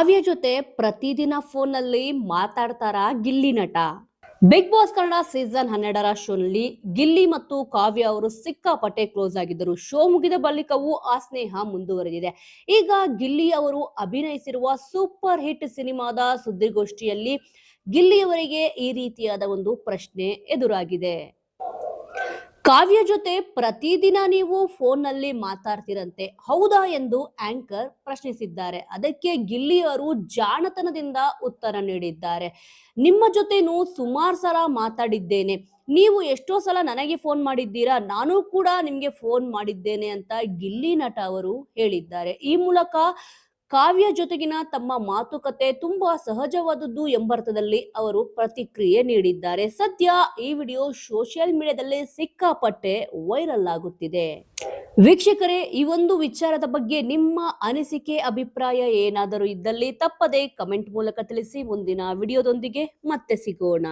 ಕಾವ್ಯ ಜೊತೆ ಪ್ರತಿದಿನ ಫೋನ್ನಲ್ಲಿ ಮಾತಾಡ್ತಾರ ಗಿಲ್ಲಿ ನಟ. ಬಿಗ್ ಬಾಸ್ ಕನ್ನಡ ಸೀಸನ್ 12ರ ಶೋನಲ್ಲಿ ಗಿಲ್ಲಿ ಮತ್ತು ಕಾವ್ಯ ಅವರು ಸಿಕ್ಕಾಪಟ್ಟೆ ಕ್ಲೋಸ್ ಆಗಿದ್ದರು. ಶೋ ಮುಗಿದ ಬಳಿಕವೂ ಆ ಸ್ನೇಹ ಮುಂದುವರೆದಿದೆ. ಈಗ ಗಿಲ್ಲಿ ಅವರು ಅಭಿನಯಿಸಿರುವ ಸೂಪರ್ ಹಿಟ್ ಸಿನಿಮಾದ ಸುದ್ದಿಗೋಷ್ಠಿಯಲ್ಲಿ ಗಿಲ್ಲಿಯವರಿಗೆ ಈ ರೀತಿಯಾದ ಒಂದು ಪ್ರಶ್ನೆ ಎದುರಾಗಿದೆ. ಕಾವ್ಯ ಜೊತೆ ಪ್ರತಿದಿನ ನೀವು ಫೋನ್ನಲ್ಲಿ ಮಾತಾಡ್ತಿರಂತೆ, ಹೌದಾ ಎಂದು ಆಂಕರ್ ಪ್ರಶ್ನಿಸಿದ್ದಾರೆ. ಅದಕ್ಕೆ ಗಿಲ್ಲಿ ಅವರು ಜಾಣತನದಿಂದ ಉತ್ತರ ನೀಡಿದ್ದಾರೆ. ನಿಮ್ಮ ಜೊತೆನೂ ಸುಮಾರು ಸಲ ಮಾತಾಡಿದ್ದೇನೆ. ನೀವು ಎಷ್ಟೋ ಸಲ ನನಗೆ ಫೋನ್ ಮಾಡಿದ್ದೀರಾ, ನಾನು ಕೂಡ ನಿಮ್ಗೆ ಫೋನ್ ಮಾಡಿದ್ದೇನೆ ಅಂತ ಗಿಲ್ಲಿ ನಟ ಅವರು ಹೇಳಿದ್ದಾರೆ. ಈ ಮೂಲಕ ಕಾವ್ಯ ಜೊತೆಗಿನ ತಮ್ಮ ಮಾತುಕತೆ ತುಂಬಾ ಸಹಜವಾದದ್ದು ಎಂಬರ್ಥದಲ್ಲಿ ಅವರು ಪ್ರತಿಕ್ರಿಯೆ ನೀಡಿದ್ದಾರೆ. ಸದ್ಯ ಈ ವಿಡಿಯೋ ಸೋಷಿಯಲ್ ಮೀಡಿಯಾದಲ್ಲಿ ಸಿಕ್ಕಾಪಟ್ಟೆ ವೈರಲ್ ಆಗುತ್ತಿದೆ. ವೀಕ್ಷಕರೇ, ಈ ಒಂದು ವಿಚಾರದ ಬಗ್ಗೆ ನಿಮ್ಮ ಅನಿಸಿಕೆ ಅಭಿಪ್ರಾಯ ಏನಾದರೂ ಇದ್ದಲ್ಲಿ ತಪ್ಪದೆ ಕಮೆಂಟ್ ಮೂಲಕ ತಿಳಿಸಿ. ಮುಂದಿನ ವಿಡಿಯೋದೊಂದಿಗೆ ಮತ್ತೆ ಸಿಗೋಣ.